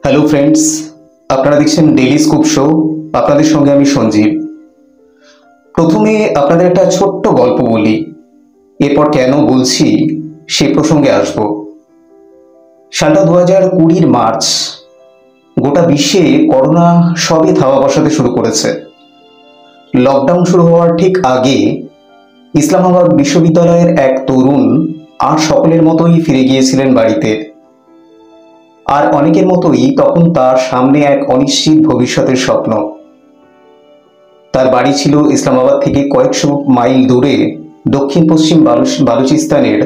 Hello friends, আপনারা দেখছেন daily scoop show. আপনাদের সঙ্গে আমি সঞ্জীব। প্রথমে আপনাদের একটা ছোট্ট গল্প বলি, এরপর কেন বলছি সে প্রসঙ্গে আসব। সালটা 2020 মার্চ। গোটা বিশ্বে করোনা সবে থাবা বসাতে শুরু করেছে। লকডাউন শুরু হওয়ার ঠিক আগে ইসলামাবাদ বিশ্ববিদ্যালয়ের এক তরুণ আর সকলের মতোই ফিরে গিয়েছিলেন বাড়িতে। আর অনেকের মতোই তখন তার সামনে এক অনিশ্চিত ভবিষ্যতের স্বপ্ন। তার বাড়ি ছিল ইসলামাবাদ থেকে কয়েকশো মাইল দূরে দক্ষিণ পশ্চিম বালুচিস্তানের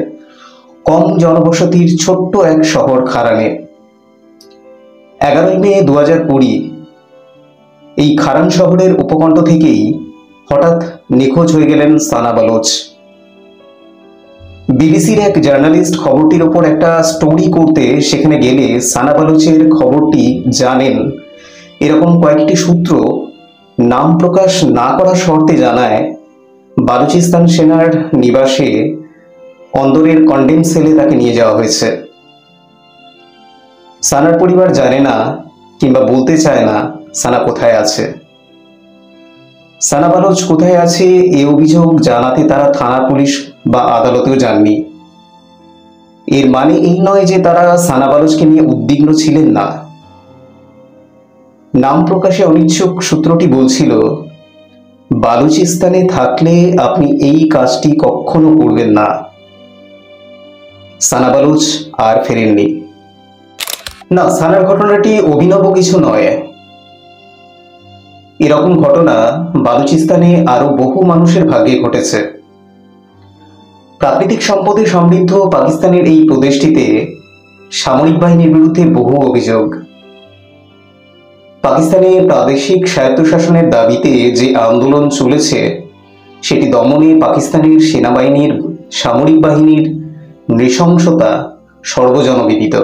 কম জনবসতির ছোট্ট এক শহর খারানে। 11 মে 2020 এই খারান শহরের উপকণ্ঠ থেকেই হঠাৎ নিখোঁজ হয়ে গেলেন সানা বালোচ। বিবিসির এক জার্নালিস্ট খবরটির ওপর একটা স্টোরি করতে সেখানে গেলে সানা বালোচের খবরটি জানেন এরকম কয়েকটি সূত্র নাম প্রকাশ না করার শর্তে জানায়, বালুচিস্তান সেনার নিবাসে অন্দরের কন্ডেম সেলে তাকে নিয়ে যাওয়া হয়েছে। সানার পরিবার জানে না কিংবা বলতে চায় না সানা কোথায় আছে। সানা বালোচ কোথায় আছে এ অভিযোগ জানাতে তারা থানা, পুলিশ বা আদালতেও যাননি। এর মানে এই নয় যে তারা সানা বালোচকে নিয়ে উদ্বিগ্ন ছিলেন না। নাম প্রকাশে অনিচ্ছুক সূত্রটি বলছিল, বালুচিস্তানে থাকলে আপনি এই কাজটি কখনো করবেন না। সানা বালোচ আর ফেরেননি। না, সানার ঘটনাটি অভিনব কিছু নয়। এরকম ঘটনা বালুচিস্তানে আরো বহু মানুষের ভাগ্যে ঘটেছে। প্রাকৃতিক সম্পদে সমৃদ্ধ পাকিস্তানের এই প্রদেশটিতে সামরিক বাহিনীর বিরুদ্ধে বহু অভিযোগ। পাকিস্তানে প্রাদেশিক স্বায়ত্তশাসনের দাবিতে যে আন্দোলন চলেছে সেটি দমনে পাকিস্তানের সেনাবাহিনীর সামরিক বাহিনীর নৃশংসতা সর্বজনবিদিত।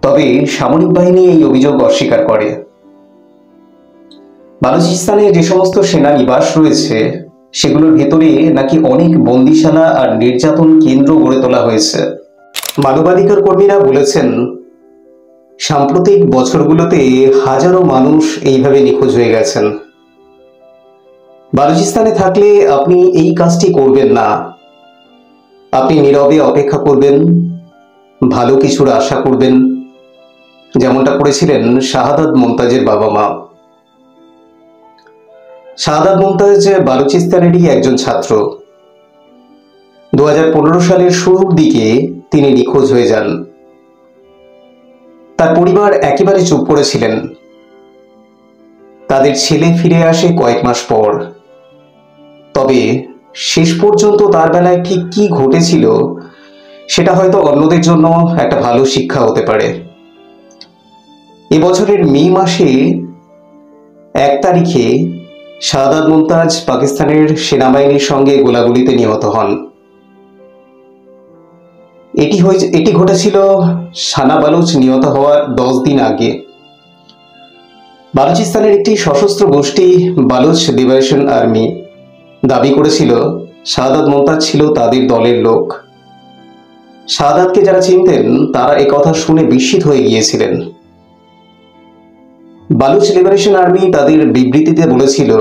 তবে সামরিক বাহিনী এই অভিযোগ অস্বীকার করে। বালুচিস্তানে যে সমস্ত সেনা নিবাস রয়েছে সেগুলোর ভেতরে নাকি অনেক বন্দিশালা আর নির্যাতন কেন্দ্র গড়ে তোলা হয়েছে। মানবাধিকার কর্মীরা বলেছেন, সাম্প্রতিক বছরগুলোতে হাজারো মানুষ এইভাবে নিখোঁজ হয়ে গেছেন। বালুচিস্তানে থাকলে আপনি এই কাজটি করবেন না। আপনি নীরবে অপেক্ষা করবেন, ভালো কিছুর আশা করবেন, যেমনটা করেছিলেন শাহাদাত মুমতাজের বাবা মা। শাহাদাত মুমতাজ বালুচিস্তানেরই একজন ছাত্র। 2015 সালের শুরুর দিকে তিনি নিখোঁজ হয়ে যান। তার পরিবার একেবারে চুপ করেছিলেন। তাদের ছেলে ফিরে আসে কয়েক মাস পর। তবে শেষ পর্যন্ত তার বেলায় ঠিক কি ঘটেছিল সেটা হয়তো অন্যদের জন্য একটা ভালো শিক্ষা হতে পারে। এবছরের মে মাসে 1 তারিখে শাহাদাত মুমতাজ পাকিস্তানের সেনাবাহিনীর সঙ্গে গোলাগুলিতে নিহত হন। এটি ঘটেছিল সানা বালোচ নিহত হওয়ার 10 দিন আগে। বালুচিস্তানের একটি সশস্ত্র গোষ্ঠী বালোচ লিবারেশন আর্মি দাবি করেছিল শাহাদাত মুমতাজ ছিল তাদের দলের লোক। শাহাদাতকে যারা চিনতেন তারা একথা শুনে বিস্মিত হয়ে গিয়েছিলেন। বালুচ লিবারেশন আর্মি তাদের বিবৃতিতে বলেছিল,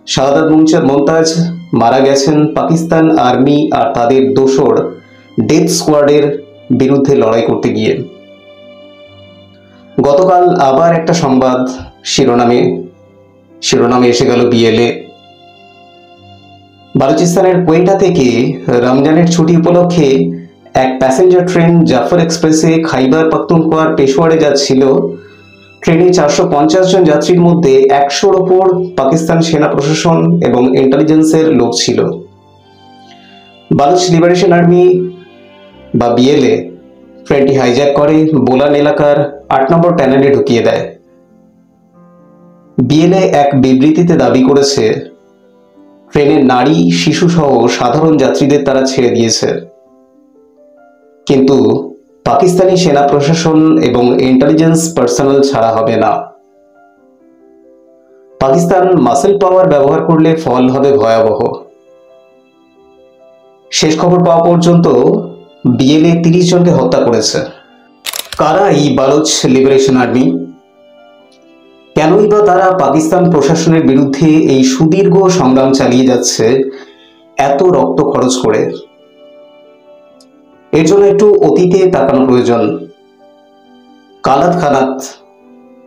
শাহাদাত মুমতাজ মারা গেছেন পাকিস্তান আর্মি আর তাদের দোসর ডেথ স্কোয়াডের বিরুদ্ধে লড়াই করতে গিয়ে। গতকাল আবার একটা সংবাদ শিরোনামে এসে গেল বিএলএ। বালুচিস্তানের কোয়েটা থেকে রমজানের ছুটি উপলক্ষে এক প্যাসেঞ্জার ট্রেন জাফর এক্সপ্রেসে খাইবার পাখতুনখোয়ার পেশোয়ারে যাচ্ছিল। ট্রেনে 450 জন যাত্রীর মধ্যে 100-র ওপর পাকিস্তান সেনা প্রশাসন এবং ইন্টেলিজেন্সের লোক ছিল। বালুচ লিবারেশন আর্মি বা বিএলএ ট্রেনটি হাইজ্যাক করে বোলান এলাকার 8 নম্বর টানেলে ঢুকিয়ে দেয়। বিএলএ এক বিবৃতিতে দাবি করেছে, ট্রেনের নারী, শিশু সহ সাধারণ যাত্রীদের তারা ছেড়ে দিয়েছে, কিন্তু পাকিস্তানি সেনা প্রশাসন এবং ইন্টেলিজেন্স পার্সোনাল ছাড়া হবে না। পাকিস্তান মাসেল পাওয়ার ব্যবহার করলে ফল হবে ভয়াবহ। শেষ খবর পাওয়া পর্যন্ত বিএলএ 30 জনকে হত্যা করেছে। কারা এই বালুচ লিবারেশন আর্মি? কেনই বা তারা পাকিস্তান প্রশাসনের বিরুদ্ধে এই সুদীর্ঘ সংগ্রাম চালিয়ে যাচ্ছে এত রক্ত খরচ করে? এর জন্য একটু অতীতে তাকানো প্রয়োজন। কালাত খানাত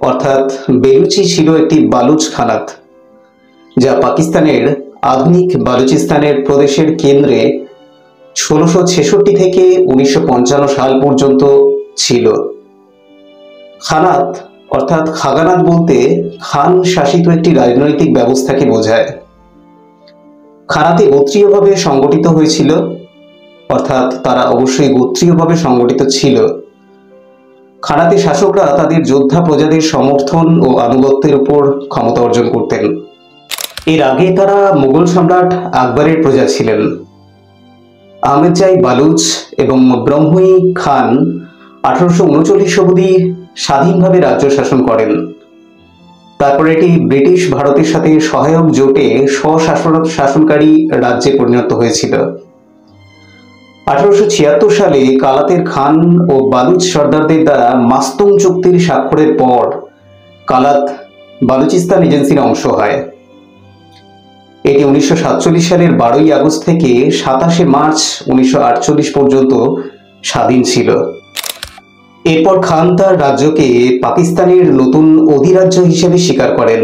অর্থাৎ বেলুচি ছিল একটি বালুচ খানাত, যা পাকিস্তানের আধুনিক বালুচিস্তানের প্রদেশের কেন্দ্রে 1666 থেকে 1955 সাল পর্যন্ত ছিল। খানাত অর্থাৎ খাগানাত বলতে খান শাসিত একটি রাজনৈতিক ব্যবস্থাকে বোঝায়। খানাতে গোত্রীয়ভাবে সংগঠিত হয়েছিল, অর্থাৎ তারা অবশ্যই গোত্রীয়ভাবে সংগঠিত ছিল। খানাতে শাসকরা তাদের যোদ্ধা প্রজাদের সমর্থন ও আনুগত্যের উপর ক্ষমতা অর্জন করতেন। এর আগে তারা মুঘল সম্রাট আকবরের প্রজা ছিলেন। আহমেদজাই বালুচ এবং ব্রহ্মই খান 1839 অবধি স্বাধীনভাবে রাজ্য শাসন করেন। তারপর এটি ব্রিটিশ ভারতের সাথে সহায়ক জোটে শাসনকারী রাজ্যে পরিণত হয়েছিল। 1876 সালে কালাতের খান ও বালুচ সর্দারদের দ্বারা মাস্তং চুক্তির স্বাক্ষরের পর কালাত বালুচিস্তান এজেন্সির অংশ হয়। এটি 1947 সালের 12ই আগস্ট থেকে 27শে মার্চ 1948 পর্যন্ত স্বাধীন ছিল। এরপর খান তার রাজ্যকে পাকিস্তানের নতুন অধিরাজ্য হিসেবে স্বীকার করেন।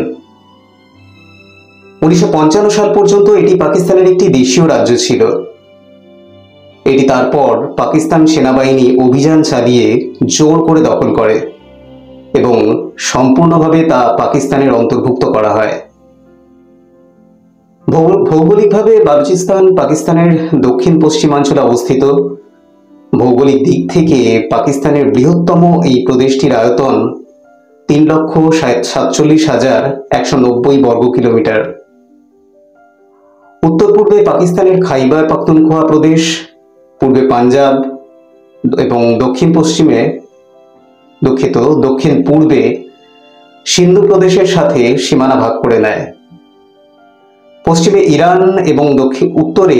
1955 সাল পর্যন্ত এটি পাকিস্তানের একটি দেশীয় রাজ্য ছিল। এটি তারপর পাকিস্তান সেনাবাহিনী অভিযান চালিয়ে জোর করে দখল করে এবং সম্পূর্ণভাবে তা পাকিস্তানের অন্তর্ভুক্ত করা হয়। ভৌগোলিকভাবে বালুচিস্তান পাকিস্তানের দক্ষিণ পশ্চিমাঞ্চলে অবস্থিত। ভৌগোলিক দিক থেকে পাকিস্তানের বৃহত্তম এই প্রদেশটির আয়তন 3,47,190 বর্গ কিলোমিটার। উত্তর পূর্বে পাকিস্তানের খাইবার পাখতুনখোয়া প্রদেশ, পূর্বে পাঞ্জাব এবং দক্ষিণ পূর্বে সিন্ধু প্রদেশের সাথে সীমানা ভাগ করে নেয়। পশ্চিমে ইরান এবং উত্তরে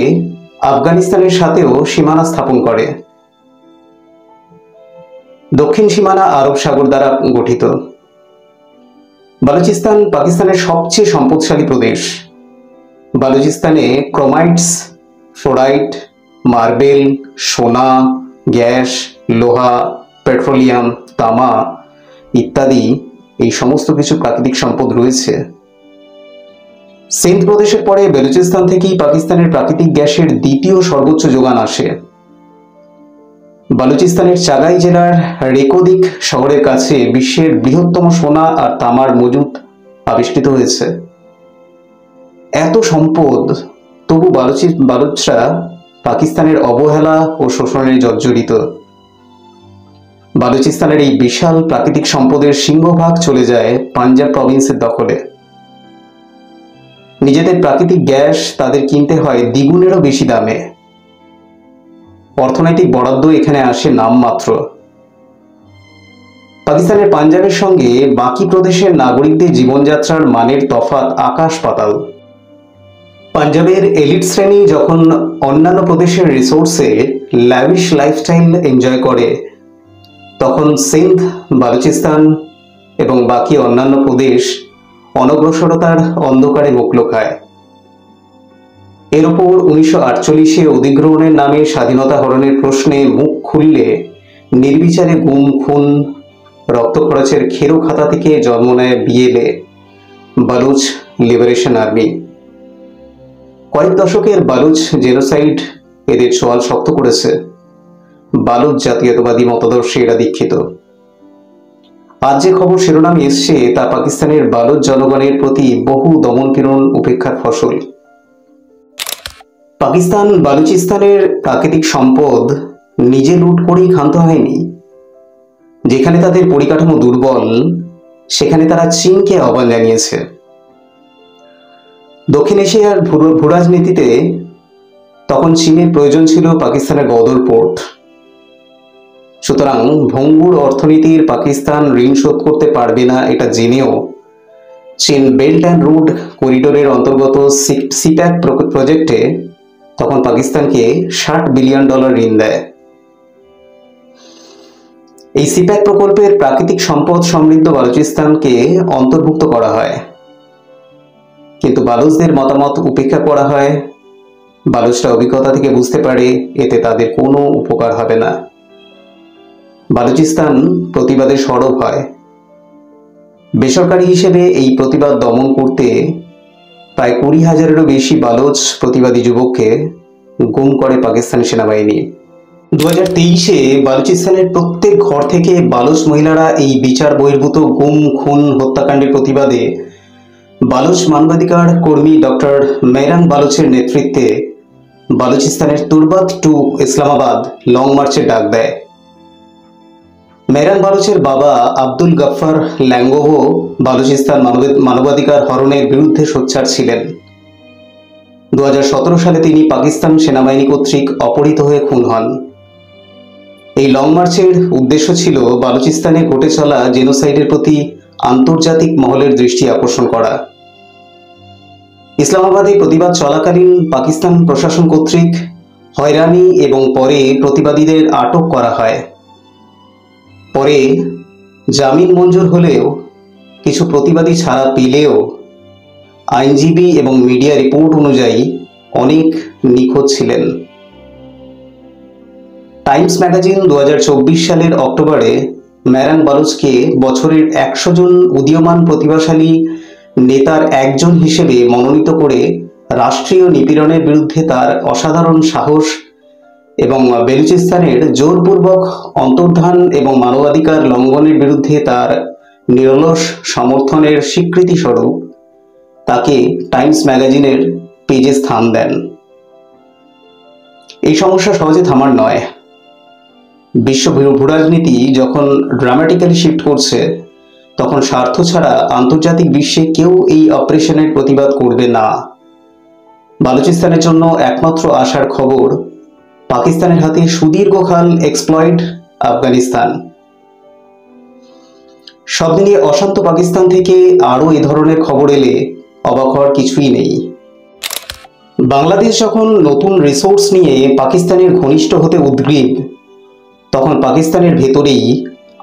আফগানিস্তানের সাথেও সীমানা স্থাপন করে। দক্ষিণ সীমানা আরব সাগর দ্বারা গঠিত। বালুচিস্তান পাকিস্তানের সবচেয়ে সম্পদশালী প্রদেশ। বালুচিস্তানে ক্রোমাইটস, ফ্লোরাইট, মার্বেল, সোনা, গ্যাস, লোহা, পেট্রোলিয়াম, তামা ইত্যাদি এই সমস্ত কিছু প্রাকৃতিক সম্পদ রয়েছে। সিন্ধ প্রদেশের পরে বেলুচিস্তান থেকেই পাকিস্তানের প্রাকৃতিক গ্যাসের দ্বিতীয় সর্বোচ্চ যোগান আসে। বালুচিস্তানের চাগাই জেলার রেকোদিক শহরের কাছে বিশ্বের বৃহত্তম সোনা আর তামার মজুদ আবিষ্কৃত হয়েছে। এত সম্পদ, তবু বালুচরা পাকিস্তানের অবহেলা ও শোষণে জর্জরিত। বালুচিস্তানের এই বিশাল প্রাকৃতিক সম্পদের সিংহভাগ চলে যায় পাঞ্জাব প্রভিন্সের দখলে। নিজেদের প্রাকৃতিক গ্যাস তাদের কিনতে হয় দ্বিগুণেরও বেশি দামে। অর্থনৈতিক বরাদ্দ এখানে আসে নামমাত্র। পাকিস্তানের পাঞ্জাবের সঙ্গে বাকি প্রদেশের নাগরিকদের জীবনযাত্রার মানের তফাৎ আকাশ পাতাল। পাঞ্জাবের এলিট শ্রেণী যখন অন্যান্য প্রদেশের রিসোর্সে ল্যাভিশ লাইফস্টাইল এনজয় করে, তখন সিন্ধ, বালুচিস্তান এবং বাকি অন্যান্য প্রদেশ অনগ্রসরতার অন্ধকারে মুখ লুকায়। এর ওপর 1948-এ অধিগ্রহণের নামে স্বাধীনতা হরণের প্রশ্নে মুখ খুললে নির্বিচারে গুম, খুন, রক্ত খরচের খেরো খাতা থেকে জন্ম নেয় বিএলএ, বালুচ লিবারেশন আর্মি। কয়েক দশকের বালুচ জেনোসাইড এদের চোয়াল শক্ত করেছে। বালুচ জাতীয়তাবাদী মতাদর্শে এরা দীক্ষিত। আজ যে খবর শিরোনামে এসছে তা পাকিস্তানের বালুচ জনগণের প্রতি বহু দমনপীড়ন উপেক্ষার ফসল। পাকিস্তান বালুচিস্তানের প্রাকৃতিক সম্পদ নিজে লুট করেই ক্ষান্ত হয়নি। যেখানে তাদের পরিকাঠামো দুর্বল, সেখানে তারা চীনকে আহ্বান জানিয়েছে। দক্ষিণ এশিয়ার ভূরাজনীতিতে তখন চীনের প্রয়োজন ছিল পাকিস্তানের গদর পোর্ট। সুতরাং ভঙ্গুর অর্থনীতির পাকিস্তান ঋণ শোধ করতে পারবে না এটা জেনেও চীন বেল্ট অ্যান্ড রোড করিডোরের অন্তর্গত সিপ্যাক প্রজেক্টে তখন পাকিস্তানকে $60 বিলিয়ন ঋণ দেয়। এই সিপ্যাক প্রকল্পের প্রাকৃতিক সম্পদ সমৃদ্ধ বালুচিস্তানকে অন্তর্ভুক্ত করা হয়, কিন্তু বালুচদের মতামত উপেক্ষা করা হয়। বালুচরা অভিজ্ঞতা থেকে বুঝতে পারে এতে তাদের কোনো উপকার হবে না। বালুচিস্তান প্রতিবাদে সরব হয়। বেসরকারি হিসেবে এই প্রতিবাদ দমন করতে প্রায় 20,000-এরও বেশি বালুচ প্রতিবাদী যুবককে গুম করে পাকিস্তানি সেনাবাহিনী। 2023-এ বালুচিস্তানের প্রত্যেক ঘর থেকে বালুচ মহিলারা এই বিচার বহির্ভূত গুম, খুন, হত্যাকাণ্ডের প্রতিবাদে বালুচ মানবাধিকার কর্মী ডক্টর মেহরান বালুচের নেতৃত্বে বালুচিস্তানের তুরবাত টু ইসলামাবাদ লং মার্চের ডাক দেয়। মেহরান বালুচের বাবা আব্দুল গফফার ল্যাঙ্গোভো বালুচিস্তান মানবাধিকার হরণের বিরুদ্ধে সোচ্চার ছিলেন। 2017 সালে তিনি পাকিস্তান সেনাবাহিনী কর্তৃক অপহৃত হয়ে খুন হন। এই লং মার্চের উদ্দেশ্য ছিল বালুচিস্তানে ঘটে চলা জেনোসাইডের প্রতি আন্তর্জাতিক মহলের দৃষ্টি আকর্ষণ করা। ইসলামাবাদে প্রতিবাদ চলাকালীন পাকিস্তান প্রশাসন কর্তৃক হয়রানি এবং পরে প্রতিবাদীদের আটক করা হয়। পরে জামিন মঞ্জুর হলেও কিছু প্রতিবাদী ছাড়া পেলেও আইনজীবী এবং মিডিয়া রিপোর্ট অনুযায়ী অনেক নিখোঁজ ছিলেন। টাইমস ম্যাগাজিন 2024 সালের অক্টোবরে মেহরান বালুচকে বছরের 100 জন উদীয়মান প্রতিভাশালী নেতার একজন হিসেবে মনোনীত করে রাষ্ট্রীয় নিপীড়নের বিরুদ্ধে তার অসাধারণ সাহস এবং বেলুচিস্তানের জোরপূর্বক অন্তর্ধান এবং মানবাধিকার লঙ্ঘনের বিরুদ্ধে তার নিরলস সমর্থনের স্বীকৃতি স্বরূপ তাকে টাইমস ম্যাগাজিনের পেজে স্থান দেন। এই সমস্যা সহজে থামার নয়। বিশ্ব ভূরাজনীতি যখন ড্রামাটিক্যালি শিফট করছে, তখন স্বার্থ ছাড়া আন্তর্জাতিক বিশ্বে কেউ এই অপারেশনের প্রতিবাদ করবে না। বালুচিস্তানের জন্য একমাত্র আশার খবর পাকিস্তানের হাতে সুদীর্ঘকাল এক্সপ্লয়েড আফগানিস্তান। সব মিলিয়ে অশান্ত পাকিস্তান থেকে আরও এ ধরনের খবর এলে অবাক হওয়ার কিছুই নেই। বাংলাদেশ যখন নতুন রিসোর্স নিয়ে পাকিস্তানের ঘনিষ্ঠ হতে উদ্গ্রীব, তখন পাকিস্তানের ভেতরেই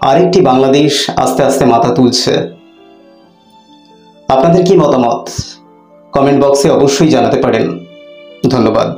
আরেকটি বাংলাদেশ আস্তে আস্তে মাথা তুলছে। আপনাদের কি মতামত কমেন্ট বক্সে অবশ্যই জানাতে পারেন। ধন্যবাদ।